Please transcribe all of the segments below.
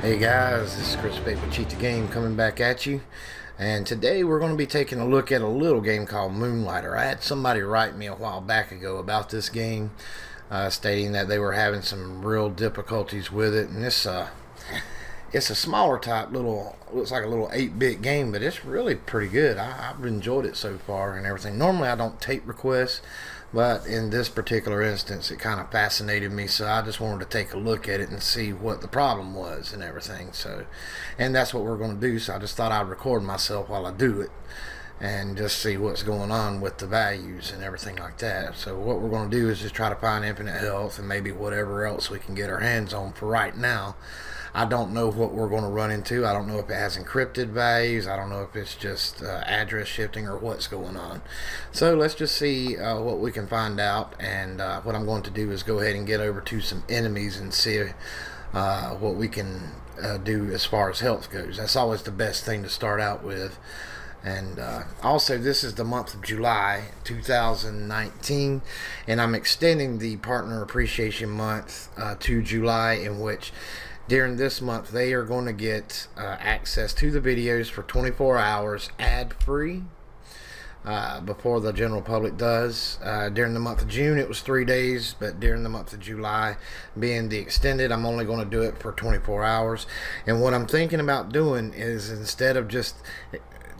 Hey guys, this is Chris Bate with Cheat the Game coming back at you, and today we're going to be taking a look at a little game called Moonlighter. I had somebody write me a while back ago about this game, stating that they were having some real difficulties with it, and it's a smaller type little, looks like a little 8-bit game, but it's really pretty good. I've enjoyed it so far and everything. Normally I don't take requests, but in this particular instance it kind of fascinated me, so I just wanted to take a look at it and see what the problem was and everything. So, and that's what we're going to do, so I just thought I'd record myself while I do it and just see what's going on with the values and everything like that. So what we're going to do is just try to find infinite health and maybe whatever else we can get our hands on for right now. I don't know what we're going to run into. I don't know if it has encrypted values. I don't know if it's just address shifting or what's going on. So let's just see what we can find out. And what I'm going to do is go ahead and get over to some enemies and see what we can do as far as health goes. That's always the best thing to start out with. And also, this is the month of July 2019, and I'm extending the Partner Appreciation Month to July, in which during this month they are going to get access to the videos for 24 hours ad-free before the general public does. During the month of June it was 3 days, but during the month of July, being the extended, I'm only going to do it for 24 hours. And what I'm thinking about doing is, instead of just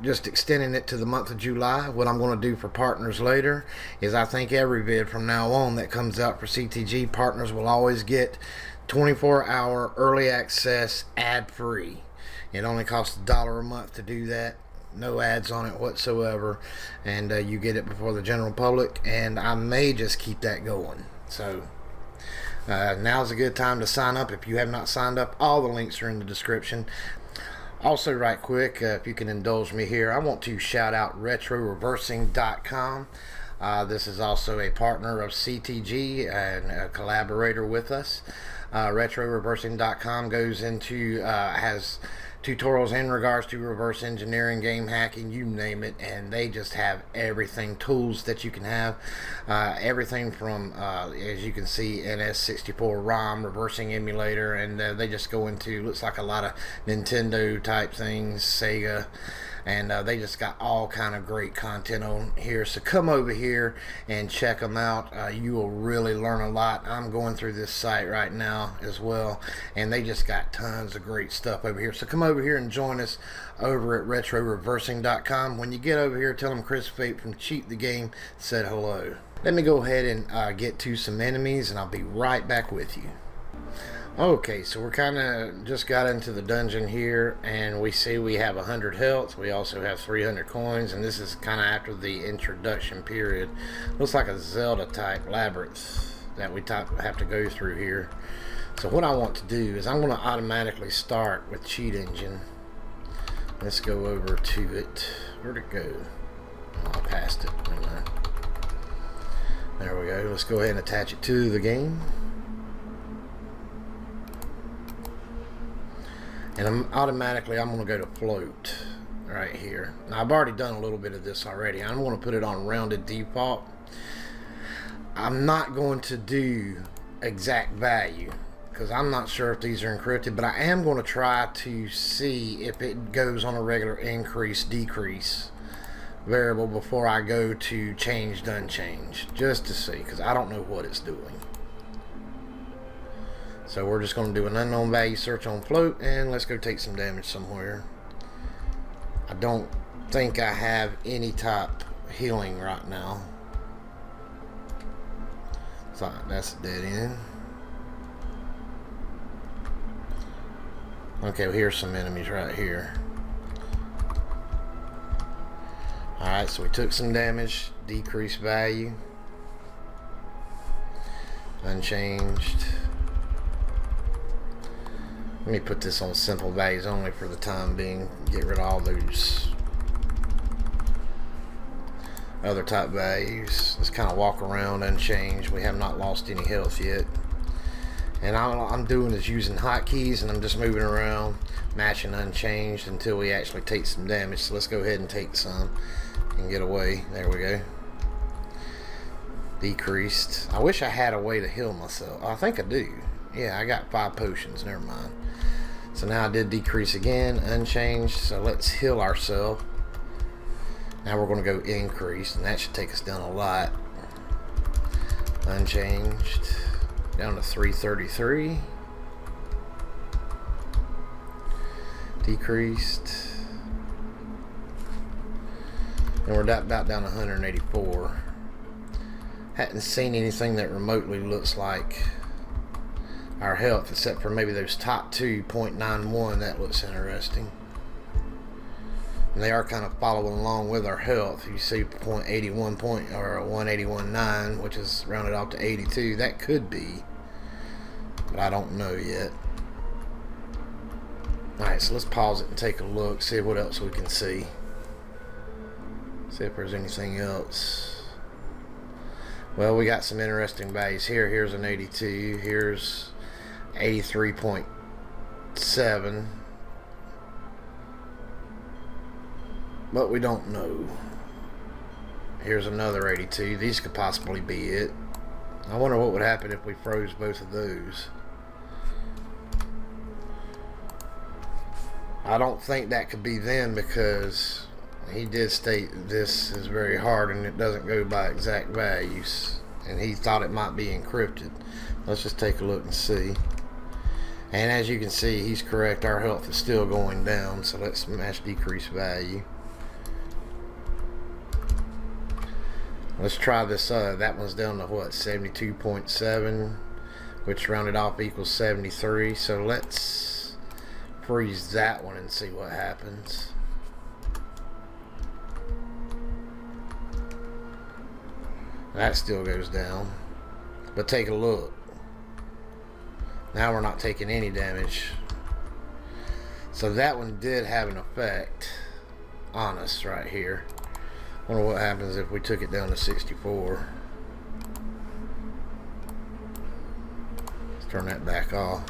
extending it to the month of July, what I'm going to do for partners later is, I think every vid from now on that comes out for CTG, partners will always get 24-hour early access ad-free. It only costs $1 a month to do that. No ads on it whatsoever, and you get it before the general public, and I may just keep that going. So now's a good time to sign up if you have not signed up. All the links are in the description. Also, right quick, if you can indulge me here, I want to shout out RetroReversing.com. This is also a partner of CTG and a collaborator with us. RetroReversing.com goes into, has tutorials in regards to reverse engineering, game hacking, you name it, and they just have everything, tools that you can have, everything from, as you can see, NS64 ROM, reversing emulator, and they just go into, looks like a lot of Nintendo type things, Sega, and they just got all kind of great content on here. So come over here and check them out. You will really learn a lot. I'm going through this site right now as well, and they just got tons of great stuff over here. So come over here and join us over at RetroReversing.com. When you get over here, tell them Chris Fate from Cheat the Game said hello. Let me go ahead and get to some enemies, and I'll be right back with you. Okay, so we're kind of just got into the dungeon here, and we see we have 100 health. We also have 300 coins, and this is kind of after the introduction period. Looks like a Zelda type labyrinth that we have to go through here. So what I want to do is, I'm going to automatically start with Cheat Engine. Let's go over to it. Where'd it go? Oh, I passed it. There we go. Let's go ahead and attach it to the game. And I'm going to go to float right here. Now, I've already done a little bit of this already. I'm going to put it on rounded default. I'm not going to do exact value because I'm not sure if these are encrypted, but I am going to try to see if it goes on a regular increase decrease variable before I go to changed unchanged, just to see, because I don't know what it's doing. So we're just going to do an unknown value search on float, and let's go take some damage somewhere. I don't think I have any type healing right now. So that's a dead end. Okay, well, here's some enemies right here. Alright, so we took some damage, decreased value, unchanged. Let me put this on simple values only for the time being. Get rid of all those other type values. Let's kind of walk around unchanged. We have not lost any health yet. And all I'm doing is using hotkeys, and I'm just moving around, matching unchanged until we actually take some damage. So let's go ahead and take some and get away. There we go. Decreased. I wish I had a way to heal myself. I think I do. Yeah, I got 5 potions. Never mind. So now I did decrease again, unchanged. So let's heal ourselves. Now we're going to go increase, and that should take us down a lot. Unchanged, down to 333. Decreased. And we're about down to 184. Hadn't seen anything that remotely looks like our health, except for maybe those top 2.91. That looks interesting. And they are kind of following along with our health. You see 0.81 or 181.9, which is rounded off to 82. That could be, but I don't know yet. Alright, so let's pause it and take a look, see what else we can see. See if there's anything else. Well, we got some interesting values here. Here's an 82. Here's 83.7. But we don't know. Here's another 82. These could possibly be it. I wonder what would happen if we froze both of those. I don't think that could be them, because he did state this is very hard and it doesn't go by exact values, and he thought it might be encrypted. Let's just take a look and see. And as you can see, he's correct. Our health is still going down, so let's match decrease value. Let's try this. That one's down to what, 72.7, which rounded off equals 73. So let's freeze that one and see what happens. That still goes down, but take a look. Now we're not taking any damage. So that one did have an effect on us right here. Wonder what happens if we took it down to 64. Let's turn that back off.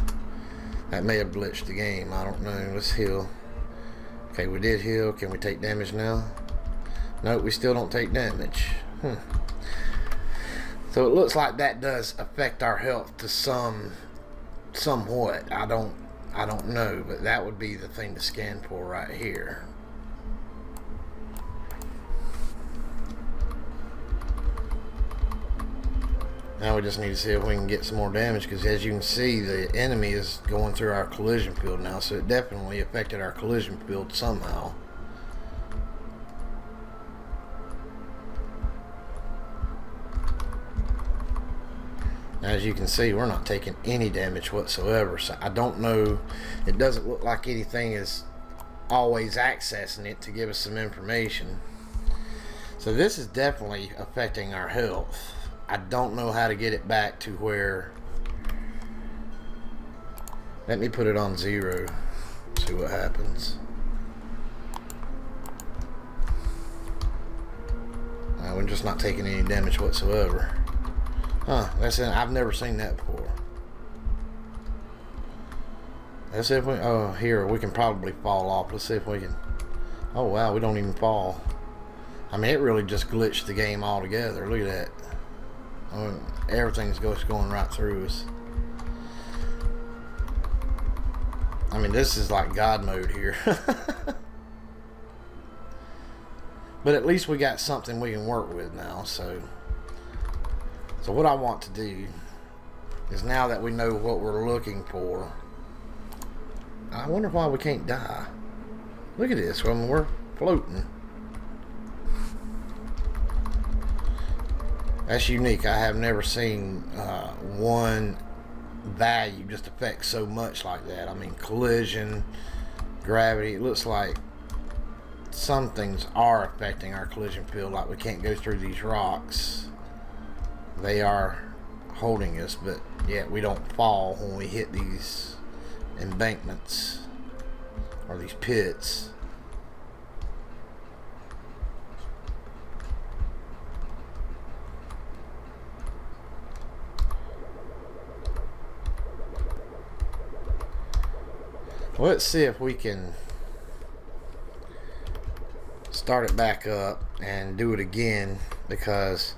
That may have glitched the game. I don't know. Let's heal. Okay, we did heal. Can we take damage now? Nope, we still don't take damage. So it looks like that does affect our health to somewhat. I don't know, but that would be the thing to scan for right here. Now we just need to see if we can get some more damage, because as you can see, the enemy is going through our collision field now, so it definitely affected our collision field somehow. As you can see, we're not taking any damage whatsoever, so I don't know. It doesn't look like anything is always accessing it to give us some information. So this is definitely affecting our health. I don't know how to get it back to where... Let me put it on 0. See what happens. We're just not taking any damage whatsoever. Huh, that's it. I've never seen that before. Let's see if we... Oh, here, we can probably fall off. Let's see if we can... Oh, wow, we don't even fall. I mean, it really just glitched the game altogether. Look at that. Everything's just going right through us. I mean, this is like God mode here. But at least we got something we can work with now. So what I want to do is, now that we know what we're looking for, I wonder why we can't die. Look at this, when we're floating. That's unique. I have never seen one value just affect so much like that. I mean, collision, gravity. It looks like some things are affecting our collision field, like we can't go through these rocks. They are holding us, but yet we don't fall when we hit these embankments or these pits. Let's see if we can start it back up and do it again, because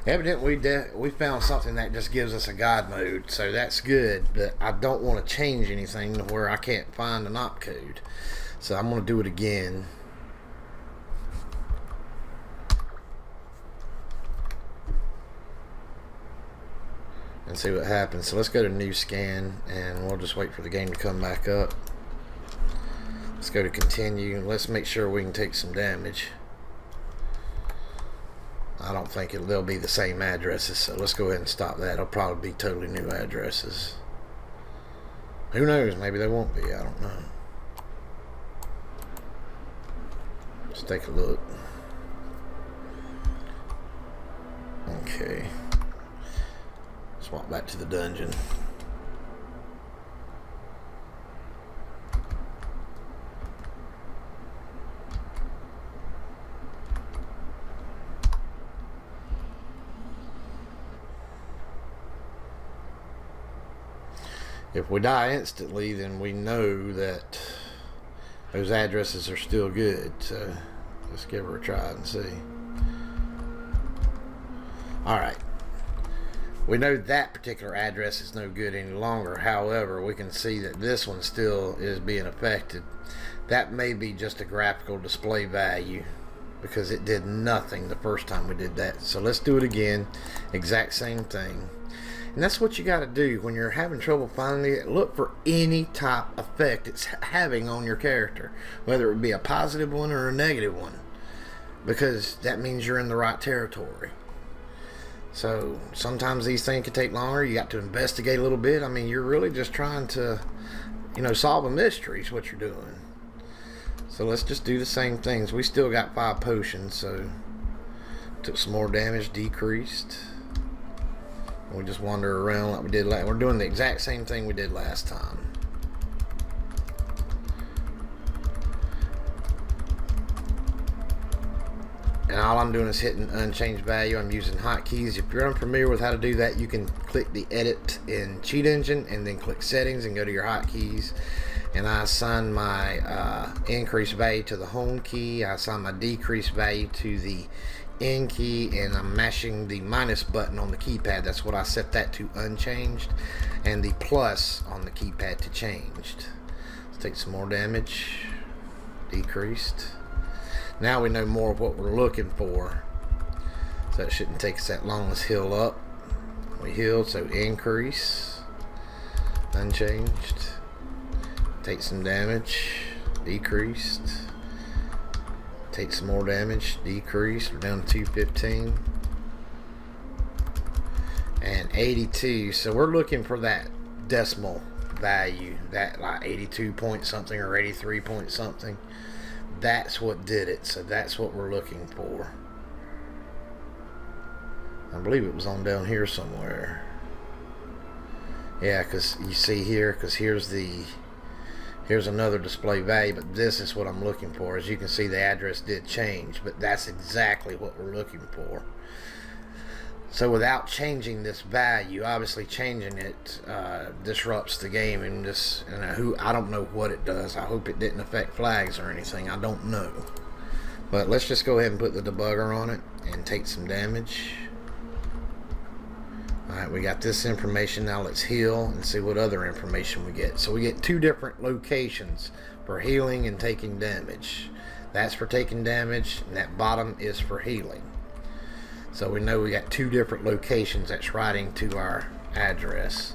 Evidently, we found something that just gives us a guide mode, so that's good, but I don't want to change anything to where I can't find an opcode. So I'm going to do it again. And see what happens. So let's go to new scan, and we'll just wait for the game to come back up. Let's go to continue. Let's make sure we can take some damage. I don't think they'll be the same addresses, so let's go ahead and stop that. It'll probably be totally new addresses. Who knows? Maybe they won't be. I don't know. Let's take a look. Okay. Swap back to the dungeon. If we die instantly, then we know that those addresses are still good. So let's give her a try and see. Alright. We know that particular address is no good any longer. However, we can see that this one still is being affected. That may be just a graphical display value, because it did nothing the first time we did that. So let's do it again. Exact same thing. And that's what you got to do when you're having trouble finding it. Look for any type of effect it's having on your character, whether it be a positive one or a negative one, because that means you're in the right territory. So sometimes these things can take longer. You got to investigate a little bit. I mean, you're really just trying to, solve a mystery is what you're doing. So let's just do the same things. We still got 5 potions, so took some more damage, decreased. We just wander around like we did last. We're doing the exact same thing we did last time. And all I'm doing is hitting unchanged value. I'm using hotkeys. If you're unfamiliar with how to do that, you can click the edit in Cheat Engine and then click settings and go to your hotkeys. And I assign my increase value to the home key. I assign my decrease value to the N key, and I'm mashing the minus button on the keypad. That's what I set that to, unchanged, and the plus on the keypad to changed. Let's take some more damage. Decreased. Now we know more of what we're looking for, so it shouldn't take us that long. Let's heal up. We healed, so increase, unchanged. Take some damage, decreased. Take some more damage, decreased. We're down to 215 and 82. So we're looking for that decimal value, that like 82 point something or 83 point something. That's what did it. So that's what we're looking for. I believe it was on down here somewhere. Yeah, because you see here, because here's another display value, but this is what I'm looking for. As you can see, the address did change, but that's exactly what we're looking for. So without changing this value, obviously changing it disrupts the game, and just I don't know what it does. I hope it didn't affect flags or anything. I don't know. But let's just go ahead and put the debugger on it and take some damage. Alright, we got this information. Now let's heal and see what other information we get. So we get 2 different locations for healing and taking damage. That's for taking damage, and that bottom is for healing. So we know we got 2 different locations that's writing to our address.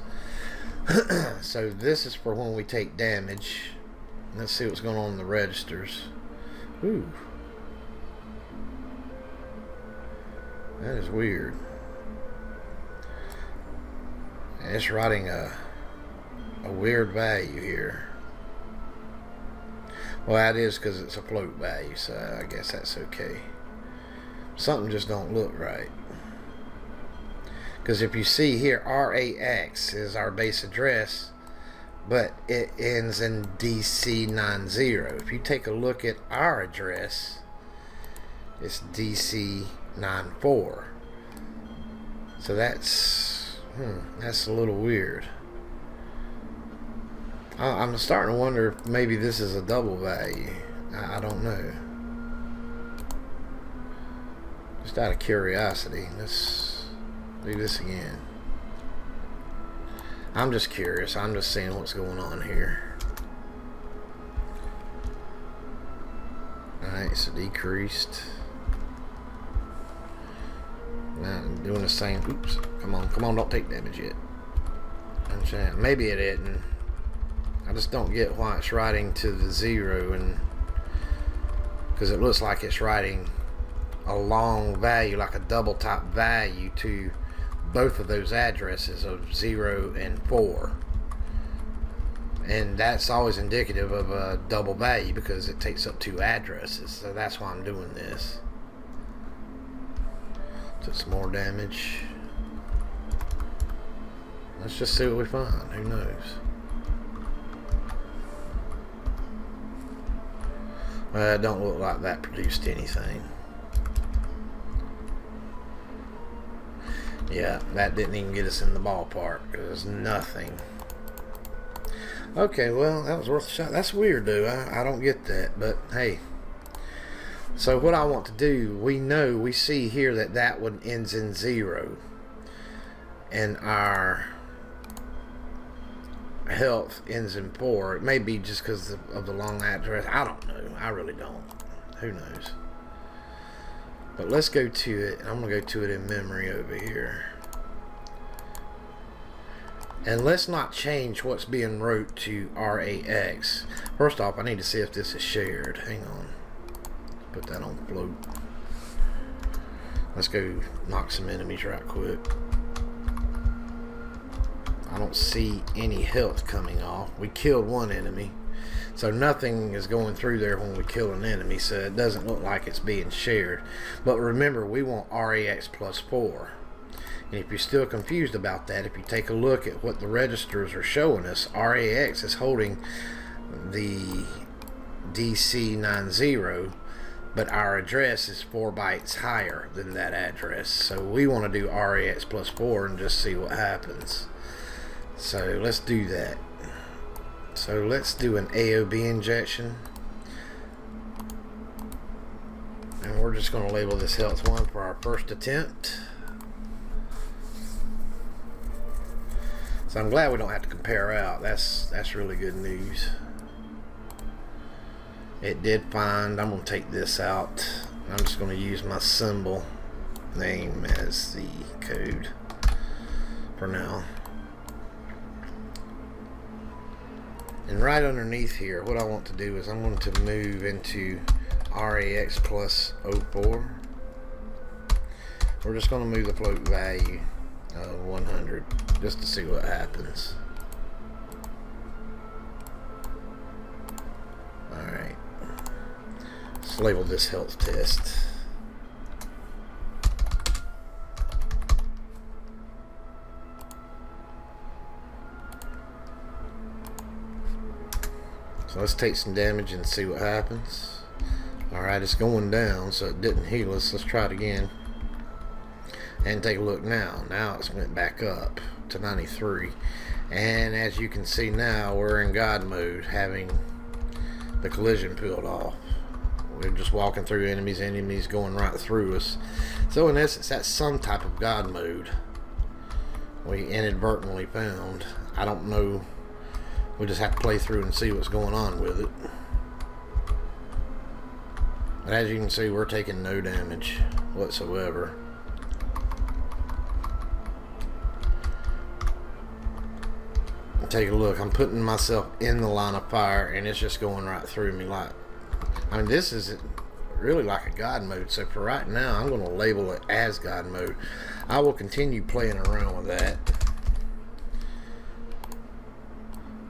So this is for when we take damage. Let's see what's going on in the registers. Ooh. That is weird. It's writing a weird value here. Well, that is because it's a float value, so I guess that's okay. Something just don't look right. Because if you see here, RAX is our base address, but it ends in DC90. If you take a look at our address, it's DC94. So that's a little weird. I'm starting to wonder if maybe this is a double value. I don't know. Just out of curiosity, let's Do this again. I'm just curious. I'm just seeing what's going on here. Alright, so decreased. Now I'm doing the same. Oops. Come on, don't take damage yet. Maybe it isn't. I just don't get why it's writing to the 0, and because it looks like it's writing a long value, like a double type value to both of those addresses of 0 and 4, and that's always indicative of a double value because it takes up 2 addresses. So that's why I'm doing this. Took some more damage. Let's just see what we find. Who knows? Well, it don't look like that produced anything. Yeah, that didn't even get us in the ballpark. It was nothing. Okay, well, that was worth a shot. That's weird, though. I don't get that, but hey. So what I want to do, we see here that that one ends in 0. And our health ends in 4. It may be just because of the long address. I don't know. I really don't. Who knows? But let's go to it. I'm going to go to it in memory over here. And let's not change what's being wrote to RAX. First off, I need to see if this is shared. Hang on. Put that on float. Let's go knock some enemies right quick. I don't see any health coming off. We killed one enemy, so nothing is going through there when we kill an enemy, so it doesn't look like it's being shared. But remember, we want RAX plus 4. And if you're still confused about that, if you take a look at what the registers are showing us, RAX is holding the DC90, but our address is 4 bytes higher than that address. So we want to do RAX plus 4 and just see what happens. So let's do that. So let's do an AOB injection. And we're just going to label this health 1 for our first attempt. So I'm glad we don't have to compare out. That's really good news. It did find. I'm going to take this out. I'm just going to use my symbol name as the code for now. And right underneath here, what I want to do is I'm going to move into RAX plus 04. We're just going to move the float value 100 just to see what happens. Alright. Let's label this health test. So let's take some damage and see what happens. Alright, it's going down, so it didn't heal us. Let's try it again. And take a look now. Now it's went back up to 93. And as you can see now, we're in God mode, having the collision peeled off. We're just walking through enemies going right through us. So in essence, that's some type of God mode we inadvertently found. I don't know. We just have to play through and see what's going on with it. But as you can see, we're taking no damage whatsoever. Take a look. I'm putting myself in the line of fire and it's just going right through me. Like, I mean, this is really like a God mode. So for right now, I'm going to label it as God mode. I will continue playing around with that.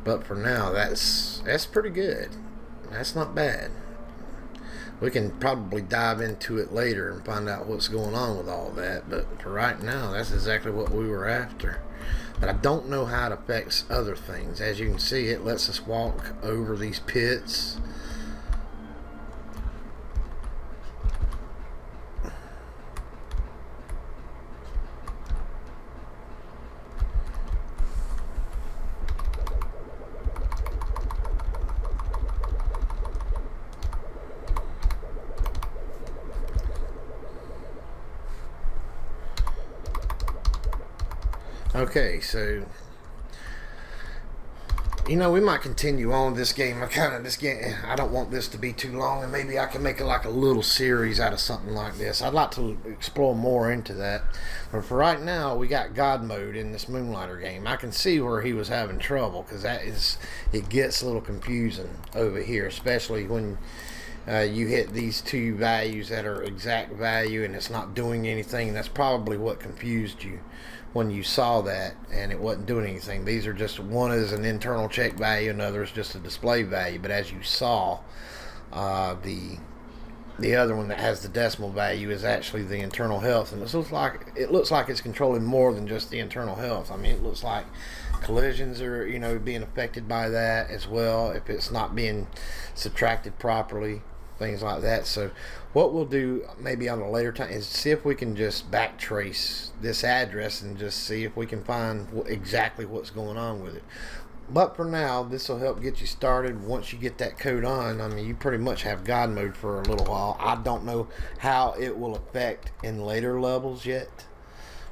But for now, that's pretty good. That's not bad. We can probably dive into it later and find out what's going on with all that. But for right now, that's exactly what we were after. But I don't know how it affects other things. As you can see, it lets us walk over these pits. Okay, so you know, we might continue on this game. I don't want this to be too long, and maybe I can make it like a little series out of something like this. I'd like to explore more into that. But for right now, we got God mode in this Moonlighter game. I can see where he was having trouble, because it gets a little confusing over here, especially when you hit these two values that are exact value and it's not doing anything. That's probably what confused you when you saw that, and it wasn't doing anything. These are just, one is an internal check value, another is just a display value. But as you saw, the other one that has the decimal value is actually the internal health, and it looks like it's controlling more than just the internal health. I mean, it looks like collisions are, you know, being affected by that as well if it's not being subtracted properly, things like that. So what we'll do maybe on a later time is see if we can just backtrace this address and just see if we can find exactly what's going on with it. But for now, this will help get you started. Once you get that code on, I mean, you pretty much have God mode for a little while. I don't know how it will affect in later levels yet,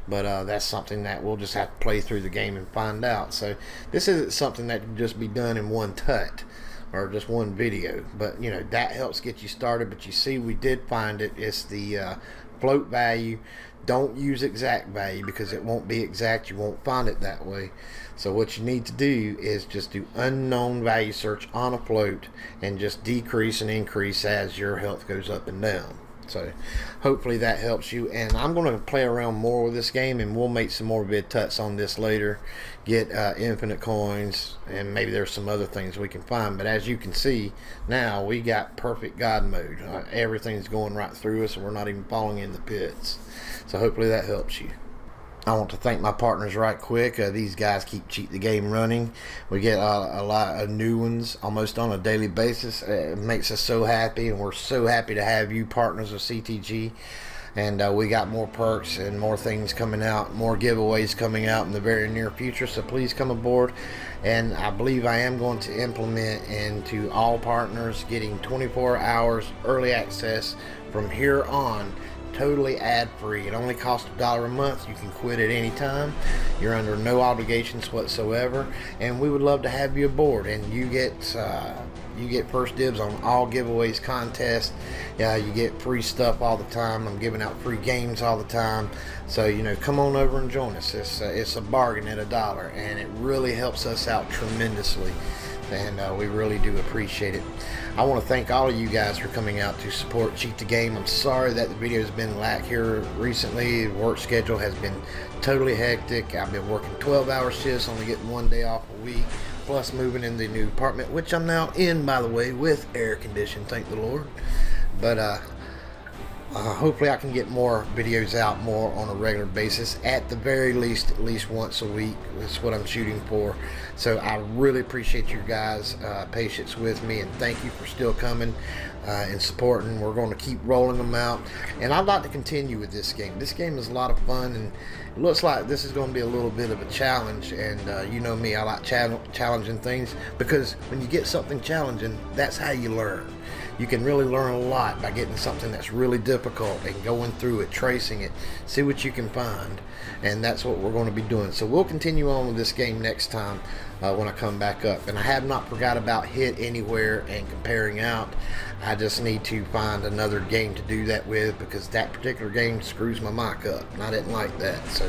but that's something that we'll just have to play through the game and find out. So this isn't something that can just be done in one tut or just one video, but you know, that helps get you started. But you see, we did find it. It's the float value. Don't use exact value because it won't be exact. You won't find it that way. So what you need to do is just do unknown value search on a float and just decrease and increase as your health goes up and down. So hopefully that helps you, and I'm going to play around more with this game, and we'll make some more vid tuts on this later, get infinite coins, and maybe there's some other things we can find. But as you can see now, we got perfect God mode. Everything's going right through us and we're not even falling in the pits. So hopefully that helps you. I want to thank my partners right quick. These guys keep Cheat the Game running. We get a lot of new ones almost on a daily basis. It makes us so happy, and we're so happy to have you partners with CTG. And we got more perks and more things coming out, more giveaways coming out in the very near future. So please come aboard. And I believe I am going to implement into all partners getting 24 hours early access from here on, totally ad-free. It only costs $1 a month. You can quit at any time. You're under no obligations whatsoever, and we would love to have you aboard. And you get first dibs on all giveaways, contests. You get free stuff all the time. I'm giving out free games all the time. So you know, come on over and join us. It's a bargain at $1, and it really helps us out tremendously. And we really do appreciate it. I want to thank all of you guys for coming out to support Cheat the Game. I'm sorry that the video has been lack here recently. The work schedule has been totally hectic. I've been working 12-hour shifts, only getting one day off a week, plus moving in the new apartment, which I'm now in, by the way, with air conditioning, thank the Lord. But hopefully I can get more videos out more on a regular basis, at the very least, at least once a week. That's what I'm shooting for. So I really appreciate you guys' patience with me, and thank you for still coming and supporting. We're going to keep rolling them out, and I'd like to continue with this game. This game is a lot of fun, and it looks like this is going to be a little bit of a challenge. And you know me, I like challenging things, because when you get something challenging, that's how you learn. You can really learn a lot by getting something that's really difficult and going through it, tracing it, see what you can find. And that's what we're going to be doing. So we'll continue on with this game next time when I come back up. And I have not forgot about Hit Anywhere and comparing out. I just need to find another game to do that with, because that particular game screws my mic up, and I didn't like that. So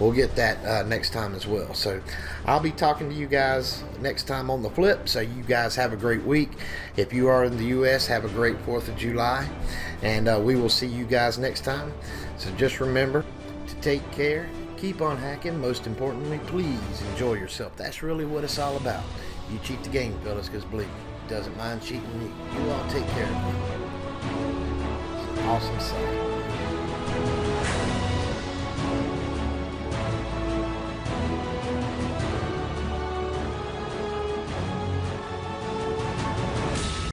we'll get that next time as well. So I'll be talking to you guys next time on the flip. So you guys have a great week. If you are in the U.S., have a great 4th of July. And we will see you guys next time. So just remember to take care, keep on hacking. Most importantly, please enjoy yourself. That's really what it's all about. You cheat the game, fellas, because believe me, it doesn't mind cheating you. You all take care of me. It's an awesome sight.